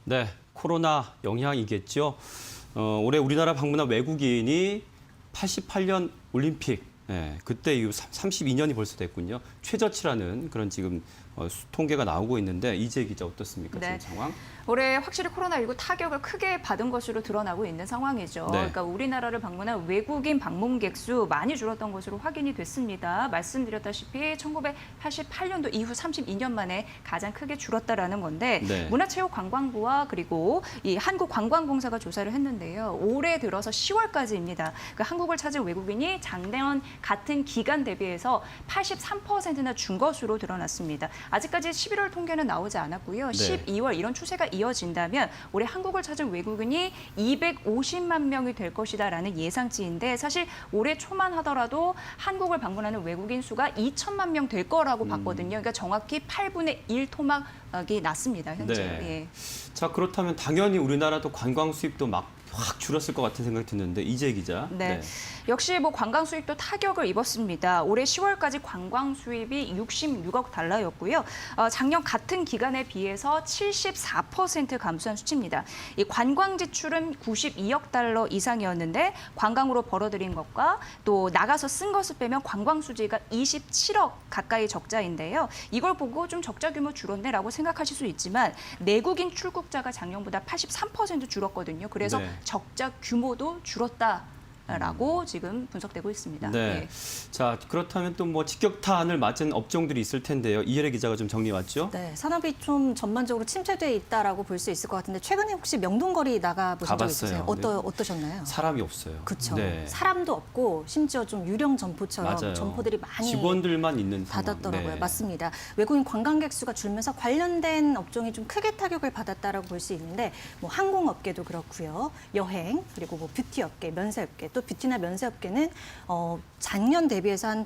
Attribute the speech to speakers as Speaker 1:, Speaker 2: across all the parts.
Speaker 1: 네, 코로나 영향이겠죠. 올해 우리나라 방문한 외국인이 88년 올림픽, 그때 이후 32년이 벌써 됐군요. 최저치라는 그런 지금 통계가 나오고 있는데 이재 기자 어떻습니까?
Speaker 2: 네.
Speaker 1: 지금 상황?
Speaker 2: 올해 확실히 코로나19 타격을 크게 받은 것으로 드러나고 있는 상황이죠.
Speaker 1: 네.
Speaker 2: 그러니까 우리나라를 방문한 외국인 방문객 수 많이 줄었던 것으로 확인이 됐습니다. 말씀드렸다시피 1988년도 이후 32년 만에 가장 크게 줄었다라는 건데
Speaker 1: 네.
Speaker 2: 문화체육관광부와 그리고 이 한국관광공사가 조사를 했는데요. 올해 들어서 10월까지입니다. 그 한국을 찾은 외국인이 작년 같은 기간 대비해서 83%나 준 것으로 드러났습니다. 아직까지 11월 통계는 나오지 않았고요.
Speaker 1: 네.
Speaker 2: 12월 이런 추세가 이어진다면 올해 한국을 찾은 외국인이 250만 명이 될 것이다라는 예상치인데 사실 올해 초만 하더라도 한국을 방문하는 외국인 수가 2천만 명 될 거라고 봤거든요. 그러니까 정확히 8분의 1 토막이 났습니다. 현재.
Speaker 1: 네.
Speaker 2: 예.
Speaker 1: 자, 그렇다면 당연히 우리나라도 관광 수입도 막 확 줄었을 것 같은 생각이 드는데 이재 기자.
Speaker 2: 네. 역시 뭐 관광 수입도 타격을 입었습니다. 올해 10월까지 관광 수입이 66억 달러였고요. 작년 같은 기간에 비해서 74% 감소한 수치입니다. 이 관광 지출은 92억 달러 이상이었는데 관광으로 벌어들인 것과 또 나가서 쓴 것을 빼면 관광 수지가 27억 가까이 적자인데요. 이걸 보고 좀 적자 규모 줄었네라고 생각하실 수 있지만 내국인 출국자가 작년보다 83% 줄었거든요. 그래서
Speaker 1: 네.
Speaker 2: 적자 규모도 줄었다라고 지금 분석되고 있습니다.
Speaker 1: 네.
Speaker 2: 예.
Speaker 1: 자, 그렇다면 또 뭐 직격탄을 맞은 업종들이 있을 텐데요. 이혜래 기자가 좀 정리해 왔죠?
Speaker 3: 네, 산업이 좀 전반적으로 침체돼 있다라고 볼 수 있을 것 같은데 최근에 혹시 명동거리 나가 보신 적 있으세요?
Speaker 1: 가봤어요.
Speaker 3: 어떠셨나요?
Speaker 1: 사람이 없어요.
Speaker 3: 그렇죠.
Speaker 1: 네.
Speaker 3: 사람도 없고 심지어 좀 유령 점포처럼
Speaker 1: 맞아요.
Speaker 3: 점포들이 많이
Speaker 1: 직원들만 있는 상황.
Speaker 3: 닫았더라고요.
Speaker 1: 네.
Speaker 3: 맞습니다. 외국인 관광객 수가 줄면서 관련된 업종이 좀 크게 타격을 받았다라고 볼 수 있는데 뭐 항공업계도 그렇고요. 여행 그리고 뭐 뷰티업계, 면세업계 또 뷰티나 면세업계는 작년 대비해서 한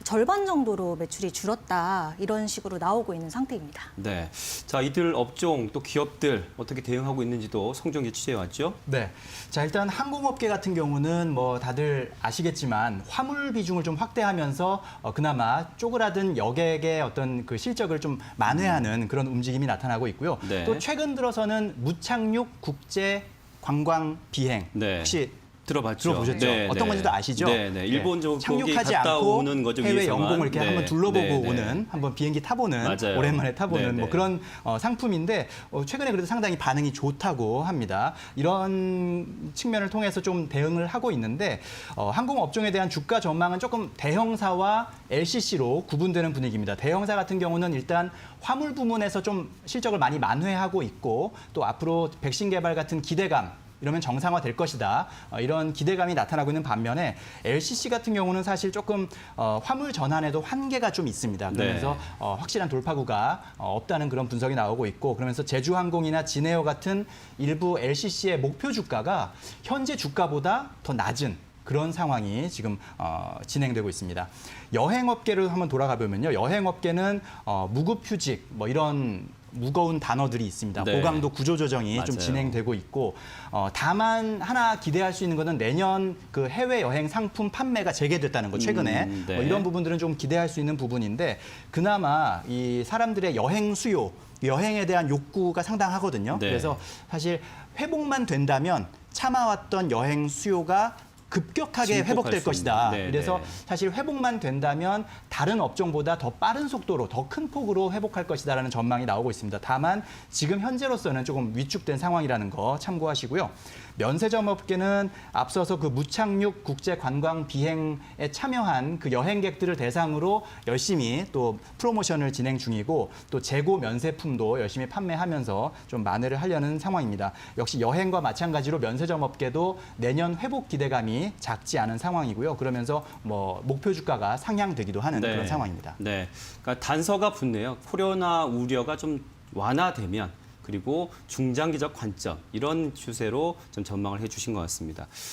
Speaker 3: 절반 정도로 매출이 줄었다 이런 식으로 나오고 있는 상태입니다.
Speaker 1: 네. 자, 이들 업종 또 기업들 어떻게 대응하고 있는지도 성정기 취재해 왔죠?
Speaker 4: 네. 자, 일단 항공업계 같은 경우는 뭐 다들 아시겠지만 화물 비중을 좀 확대하면서 그나마 쪼그라든 여객의 어떤 그 실적을 좀 만회하는 그런 움직임이 나타나고 있고요.
Speaker 1: 네.
Speaker 4: 또 최근 들어서는 무착륙 국제 관광 비행
Speaker 1: 네.
Speaker 4: 혹시
Speaker 1: 들어봤죠.
Speaker 4: 들어보셨죠?
Speaker 1: 네,
Speaker 4: 어떤
Speaker 1: 네.
Speaker 4: 건지도 아시죠?
Speaker 1: 네, 네. 일본 쪽
Speaker 4: 착륙하지
Speaker 1: 갔다
Speaker 4: 않고
Speaker 1: 오는 거죠.
Speaker 4: 해외
Speaker 1: 위해서만.
Speaker 4: 영공을 이렇게
Speaker 1: 네.
Speaker 4: 한번 둘러보고
Speaker 1: 네, 네.
Speaker 4: 오는 한번 비행기 타보는
Speaker 1: 맞아요.
Speaker 4: 오랜만에 타보는
Speaker 1: 네,
Speaker 4: 뭐
Speaker 1: 네.
Speaker 4: 그런 상품인데 최근에 그래도 상당히 반응이 좋다고 합니다. 이런 측면을 통해서 좀 대응을 하고 있는데 항공 업종에 대한 주가 전망은 조금 대형사와 LCC로 구분되는 분위기입니다. 대형사 같은 경우는 일단 화물 부문에서 좀 실적을 많이 만회하고 있고 또 앞으로 백신 개발 같은 기대감 이러면 정상화될 것이다. 이런 기대감이 나타나고 있는 반면에 LCC 같은 경우는 사실 조금 화물 전환에도 한계가 좀 있습니다. 그러면서 확실한 돌파구가 없다는 그런 분석이 나오고 있고 그러면서 제주항공이나 진에어 같은 일부 LCC의 목표 주가가 현재 주가보다 더 낮은 그런 상황이 지금 진행되고 있습니다. 여행업계를 한번 돌아가 보면요. 여행업계는 무급휴직 뭐 이런 무거운 단어들이 있습니다.
Speaker 1: 네.
Speaker 4: 고강도 구조조정이 좀
Speaker 1: 맞아요.
Speaker 4: 진행되고 있고 다만 하나 기대할 수 있는 것은 내년 그 해외 여행 상품 판매가 재개됐다는 거 최근에
Speaker 1: 네.
Speaker 4: 뭐 이런 부분들은 좀 기대할 수 있는 부분인데 그나마 이 사람들의 여행 수요, 여행에 대한 욕구가 상당하거든요.
Speaker 1: 네.
Speaker 4: 그래서 사실 회복만 된다면 참아왔던 여행 수요가 급격하게
Speaker 1: 증폭할
Speaker 4: 회복될
Speaker 1: 수
Speaker 4: 것이다.
Speaker 1: 있는. 네,
Speaker 4: 그래서
Speaker 1: 네.
Speaker 4: 사실 회복만 된다면 다른 업종보다 더 빠른 속도로 더 큰 폭으로 회복할 것이다라는 전망이 나오고 있습니다. 다만 지금 현재로서는 조금 위축된 상황이라는 거 참고하시고요. 면세점 업계는 앞서서 그 무착륙 국제 관광 비행에 참여한 그 여행객들을 대상으로 열심히 또 프로모션을 진행 중이고 또 재고 면세품도 열심히 판매하면서 좀 만회를 하려는 상황입니다. 역시 여행과 마찬가지로 면세점 업계도 내년 회복 기대감이 작지 않은 상황이고요. 그러면서 뭐 목표 주가가 상향되기도 하는
Speaker 1: 네.
Speaker 4: 그런 상황입니다.
Speaker 1: 네. 그러니까 단서가 붙네요. 코로나 우려가 좀 완화되면 그리고 중장기적 관점 이런 추세로 좀 전망을 해주신 것 같습니다.